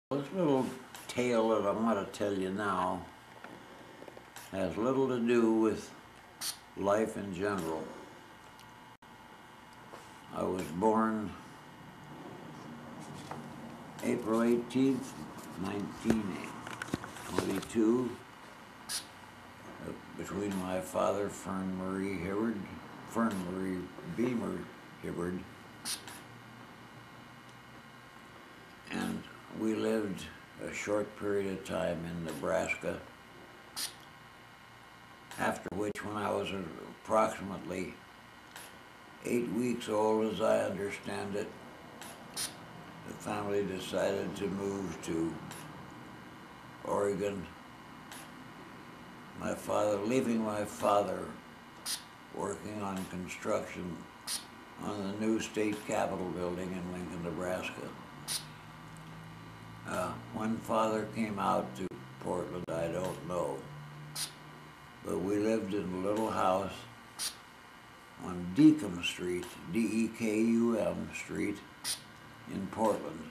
This little tale that I want to tell you now has little to do with life in general. I was born April 18th, 1922, between my father, Fern Marie Beamer Hibberd, and we lived a short period of time in Nebraska, after which, when I was approximately 8 weeks old, as I understand it, the family decided to move to Oregon. Leaving my father working on construction on the new state capitol building in Lincoln, Nebraska. When father came out to Portland, I don't know. But we lived in a little house on Dekum Street, D-E-K-U-M Street, in Portland.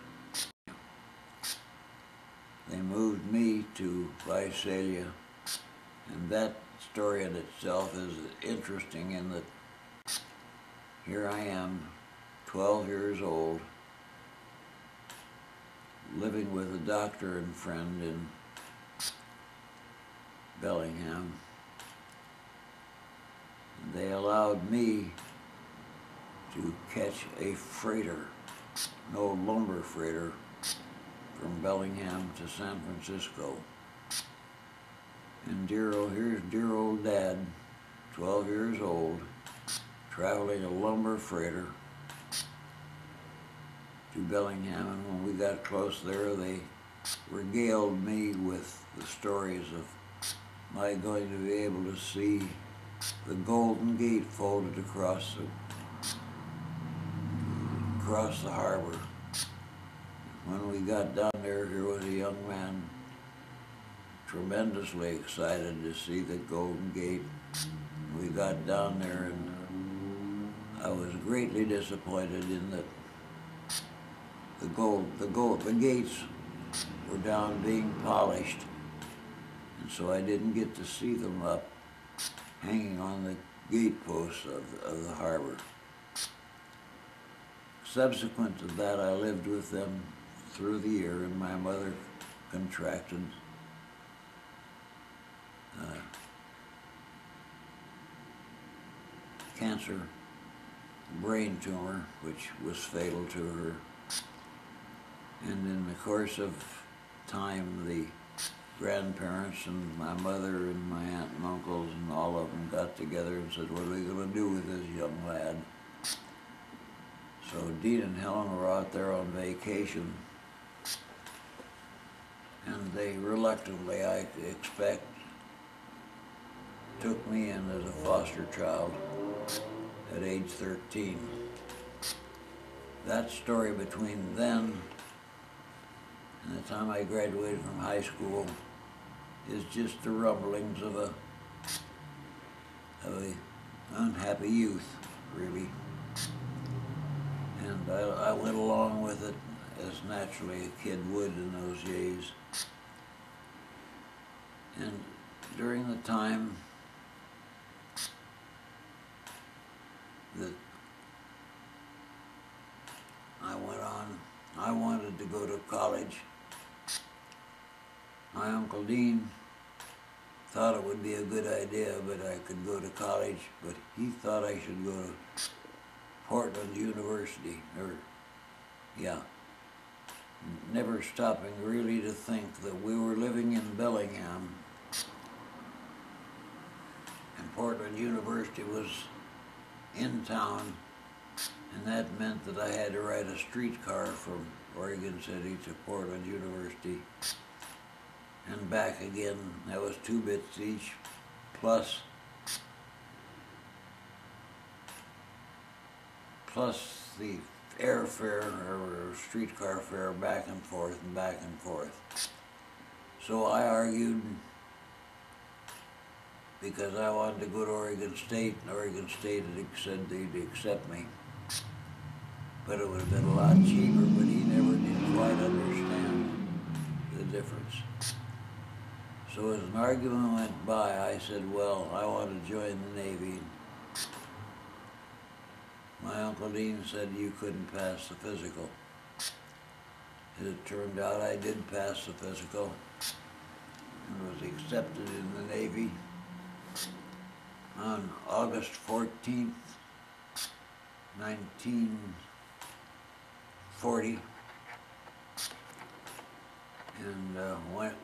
They moved me to Visalia, and that story in itself is interesting in that here I am, 12 years old, living with a doctor and friend in Bellingham. They allowed me to catch a freighter, an old lumber freighter, from Bellingham to San Francisco. And here's dear old Dad, 12 years old, traveling a lumber freighter to Bellingham, and when we got close there, they regaled me with the stories of my going to be able to see the Golden Gate folded across the harbor. When we got down there, here was a young man tremendously excited to see the Golden Gate. We got down there, and I was greatly disappointed in that the gates were down being polished, and so I didn't get to see them up hanging on the gate posts of the harbor. Subsequent to that, I lived with them through the year, and my mother contracted cancer, brain tumor, which was fatal to her. And in the course of time, the grandparents and my mother and my aunt and uncles and all of them got together and said, what are we going to do with this young lad? So Dean and Helen were out there on vacation, and they reluctantly, I expect, took me in as a foster child at age 13. That story between then and the time I graduated from high school is just the rumblings of a unhappy youth, really. And I went along with it as naturally a kid would in those days. And during the time that I went on, I wanted to go to college. My Uncle Dean thought it would be a good idea, but I could go to college, but he thought I should go to Portland University, never stopping really to think that we were living in Bellingham, and Portland University was in town, and that meant that I had to ride a streetcar from Oregon City to Portland University and back again. That was 2 bits each, plus the airfare or streetcar fare back and forth and back and forth. So I argued, because I wanted to go to Oregon State, and Oregon State had said they'd accept me. But it would have been a lot cheaper, but he never did quite understand So as an argument went by, I said, well, I want to join the Navy. My Uncle Dean said you couldn't pass the physical. As it turned out, I did pass the physical and was accepted in the Navy on August 14th, 1940, and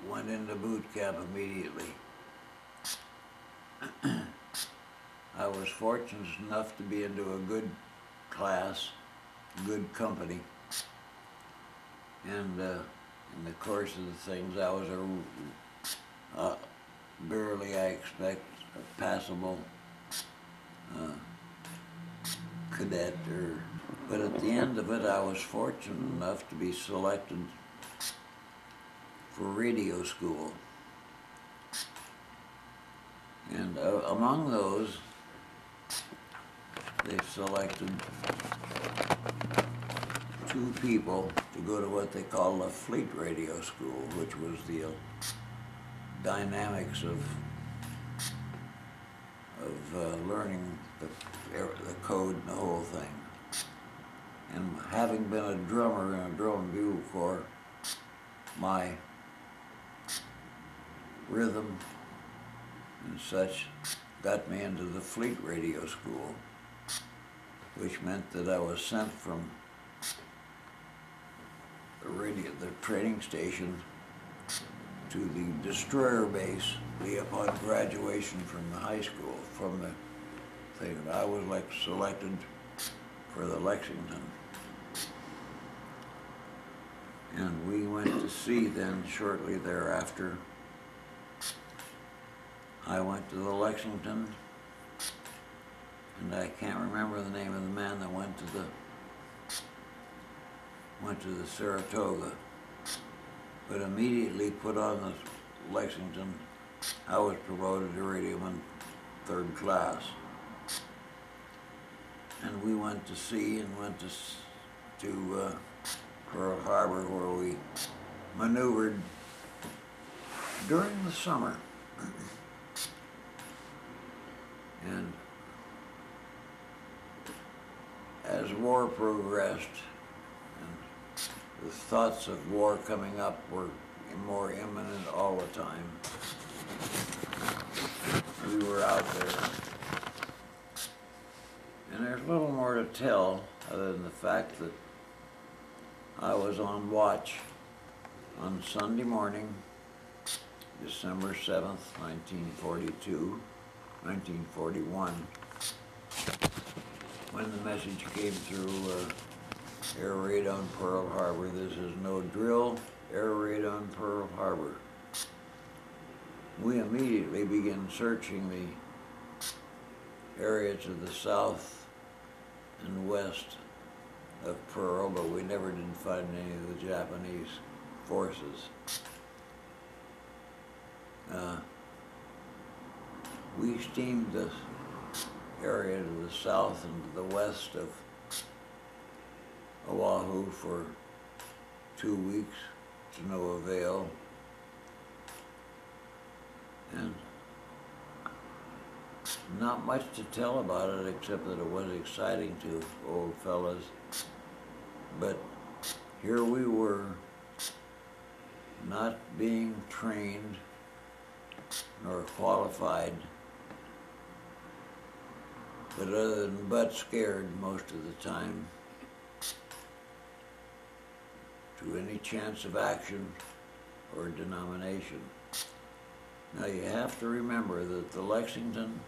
went into boot camp immediately. I was fortunate enough to be into a good class, good company, and in the course of the things, I was barely, I expect, a passable cadet. But at the end of it, I was fortunate enough to be selected for radio school. And among those, they selected 2 people to go to what they call the Fleet Radio School, which was the dynamics of learning the code and the whole thing. And having been a drummer in a drum and bugle corps, my rhythm and such got me into the Fleet Radio School, which meant that I was sent from the training station to the destroyer base upon graduation from the high school, from the thing. I was selected for the Lexington. And we went to sea then shortly thereafter. I went to the Lexington, and I can't remember the name of the man that went to the Saratoga, but immediately put on the Lexington. I was promoted to radioman 3rd class, and we went to sea and went to Pearl Harbor, where we maneuvered during the summer. And as war progressed, and the thoughts of war coming up were more imminent all the time, we were out there. And there's little more to tell other than the fact that I was on watch on Sunday morning, December 7th, 1941, when the message came through, air raid on Pearl Harbor. This is no drill, air raid on Pearl Harbor. We immediately began searching the area to the south and west of Pearl, but we never did find any of the Japanese forces. We steamed the area to the south and to the west of Oahu for 2 weeks to no avail. And not much to tell about it except that it was exciting to old fellas. But here we were, not being trained nor qualified, but other than butt scared most of the time to any chance of action or denomination. Now you have to remember that the Lexington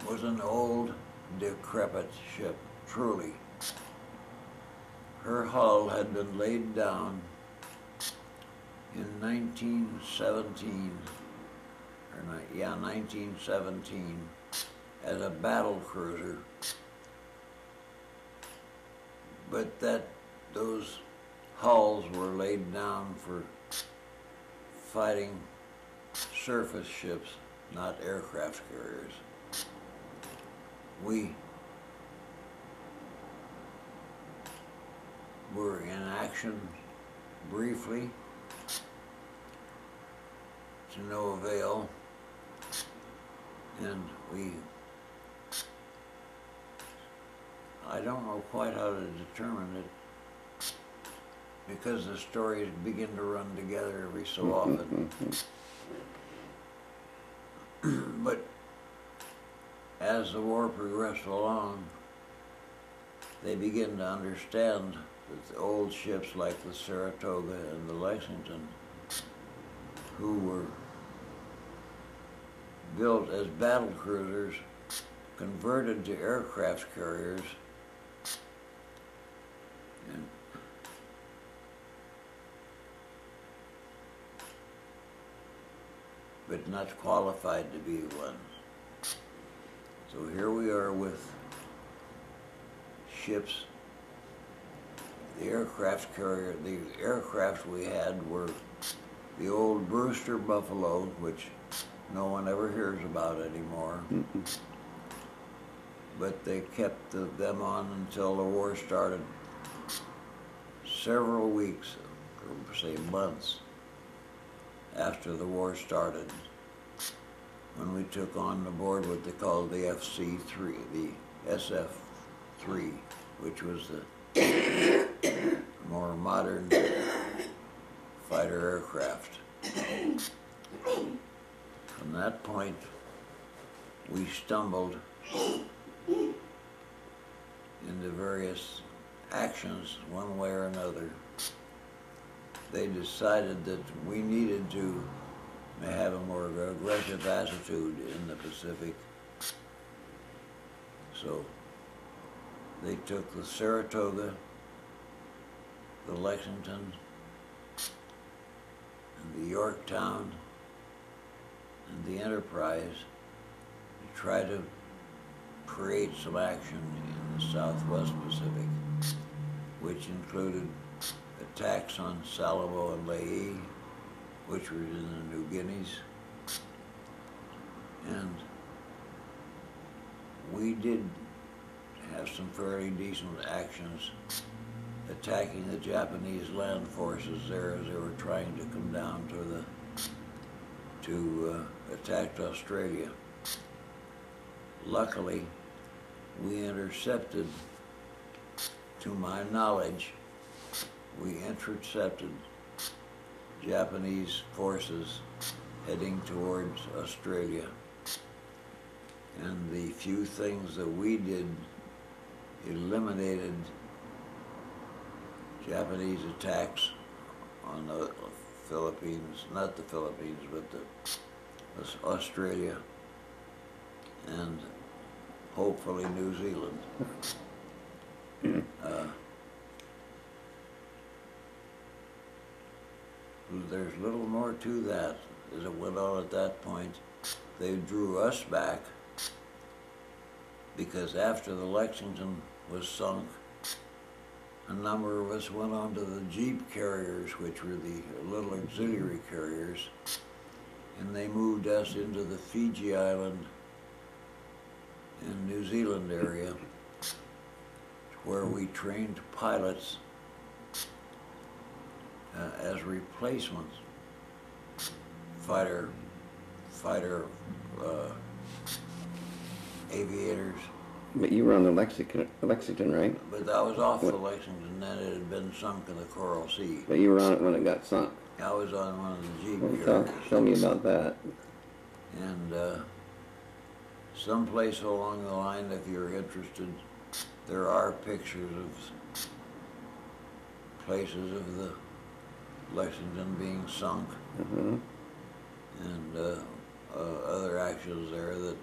was an old, decrepit ship, truly. Her hull had been laid down in 1917, 1917, as a battle cruiser, but those hulls were laid down for fighting surface ships, not aircraft carriers. We were in action briefly to no avail, and I don't know quite how to determine it, because the stories begin to run together every so often. But as the war progressed along, they begin to understand that the old ships like the Saratoga and the Lexington, who were built as battle cruisers, converted to aircraft carriers, but not qualified to be one. So here we are with ships. The aircraft carrier, the aircraft we had were the old Brewster Buffalo, which no one ever hears about anymore. But they kept them on until the war started, several weeks, or say months, after the war started, when we took on board what they called the FC-3, the SF-3, which was the more modern fighter aircraft. From that point, we stumbled into various actions one way or another. They decided that we needed to have a more aggressive attitude in the Pacific. So they took the Saratoga, the Lexington, and the Yorktown, and the Enterprise to try to create some action in the Southwest Pacific, which included attacks on Salomo and Lae, which were in the New Guineas. And we did have some fairly decent actions attacking the Japanese land forces there as they were trying to come down to attack Australia. Luckily, we intercepted, to my knowledge, we intercepted Japanese forces heading towards Australia. And the few things that we did eliminated Japanese attacks on the Philippines, not the Philippines, but Australia, and hopefully New Zealand. There's little more to that. As it went on at that point, they drew us back, because after the Lexington was sunk, a number of us went on to the Jeep carriers, which were the little auxiliary carriers, and they moved us into the Fiji Island and New Zealand area, where we trained pilots as replacements, fighter aviators. But you were on the Lexington, right? But I was off the Lexington, then it had been sunk in the Coral Sea. But you were on it when it got sunk. I was on one of the Jeep Well, carriers. tell me about that. And someplace along the line, if you're interested, there are pictures of places of the Lexington being sunk, and other actions there that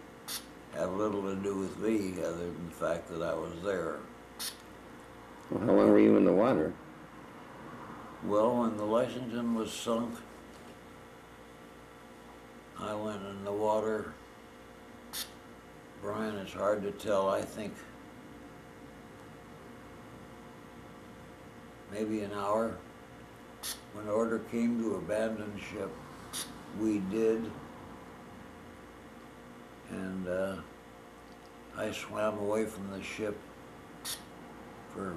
have little to do with me, other than the fact that I was there. Well, how long were you in the water? Well, when the Lexington was sunk, I went in the water. Brian, it's hard to tell. I think maybe an hour. When order came to abandon ship, we did. And I swam away from the ship for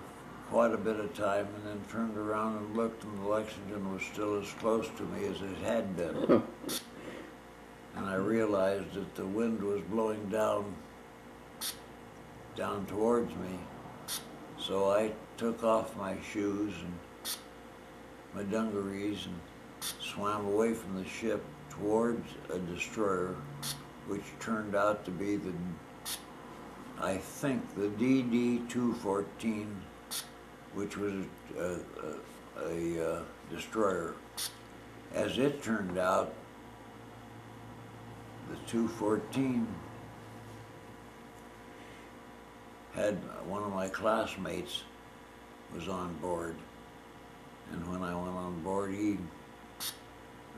quite a bit of time, and then turned around and looked, and the Lexington was still as close to me as it had been. and I realized that the wind was blowing down towards me. So I took off my shoes and my dungarees and swam away from the ship towards a destroyer, which turned out to be I think the WW2, which was a destroyer. As it turned out, the 214 had one of my classmates was on board, and when I went on board,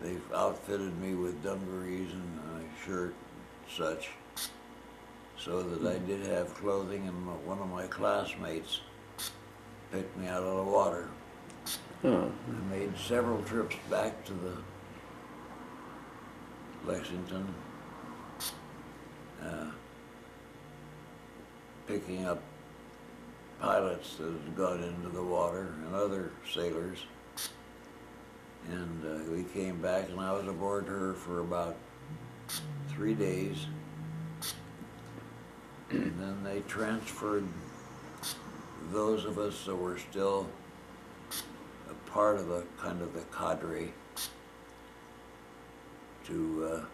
they outfitted me with dungarees and a shirt and such, so that I did have clothing, and one of my classmates picked me out of the water. Oh. I made several trips back to the Lexington, picking up pilots that had gone into the water and other sailors. And we came back, and I was aboard her for about 3 days. And then they transferred those of us that were still a part of the kind of the cadre to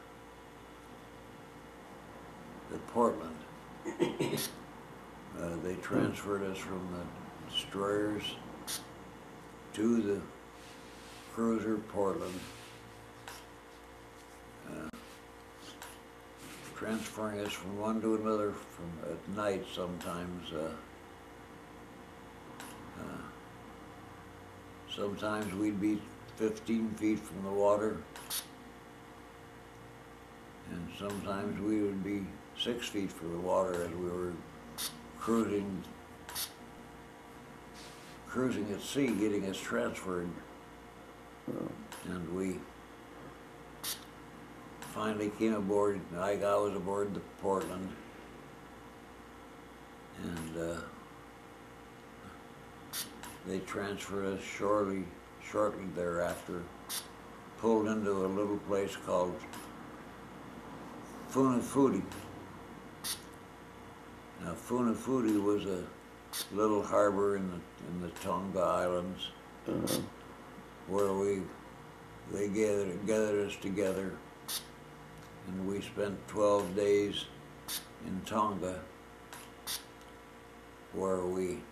the Portland. They transferred us from the destroyers to the cruiser Portland, transferring us from one to another from at night sometimes. Sometimes we'd be 15 feet from the water, and sometimes we would be 6 feet from the water as we were cruising at sea, getting us transferred. And we finally came aboard. I was aboard the Portland, and they transferred us shortly thereafter, pulled into a little place called Funafuti. Now, Funafuti was a little harbor in the Tonga Islands, where they gathered us together, and we spent 12 days in Tonga, where we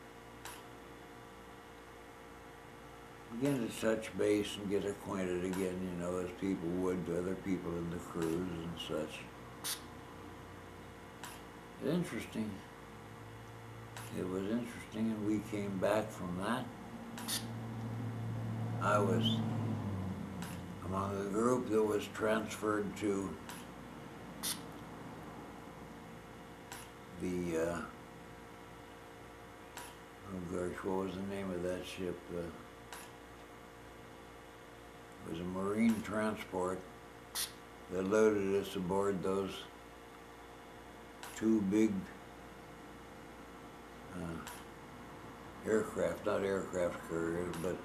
began to touch base and get acquainted again, you know, as people would to other people in the cruise and such. Interesting. It was interesting, and we came back from that. I was among the group that was transferred to the, oh gosh, what was the name of that ship? It was a marine transport that loaded us aboard those two big aircraft, not aircraft carriers, but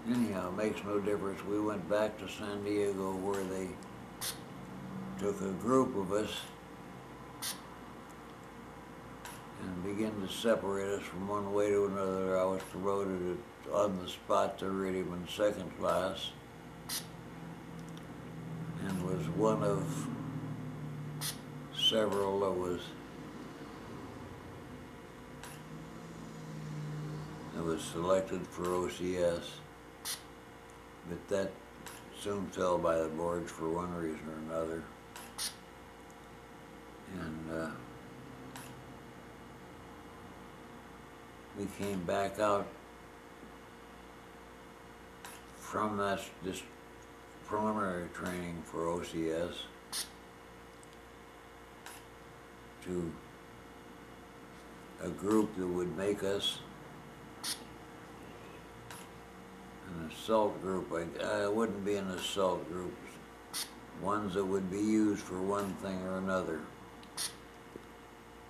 anyhow, it makes no difference. We went back to San Diego, where they took a group of us and began to separate us from one way to another. I was promoted on the spot to Railman second class, and was one of several that was selected for OCS, but that soon fell by the boards for one reason or another. And we came back out from this preliminary training for OCS to a group that would make us an assault group. It wouldn't be an assault group, ones that would be used for one thing or another.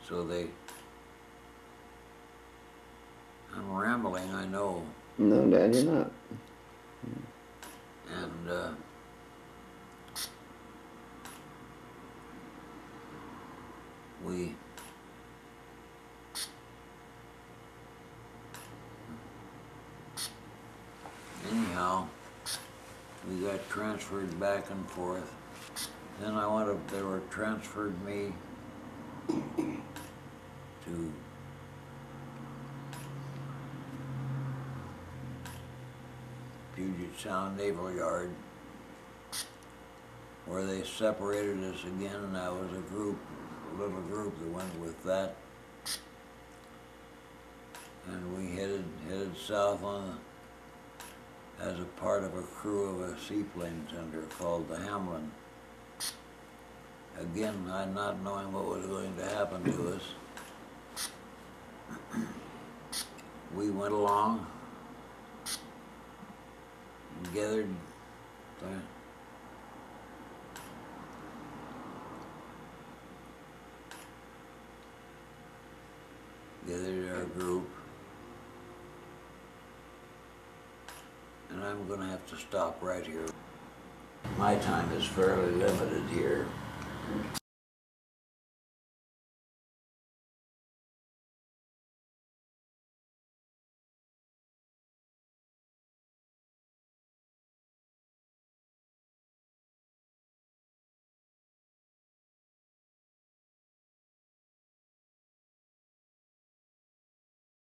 So I'm rambling, I know. No, Dad, you're not. And we anyhow, we got transferred back and forth. Then they were transferred me to Puget Sound Naval Yard, where they separated us again, and I was a little group that went with that. And we headed south as a part of a crew of a seaplane tender called the Hamlin. Again, not knowing what was going to happen to us. We went along and gathered our group. And I'm going to have to stop right here. My time is fairly limited here.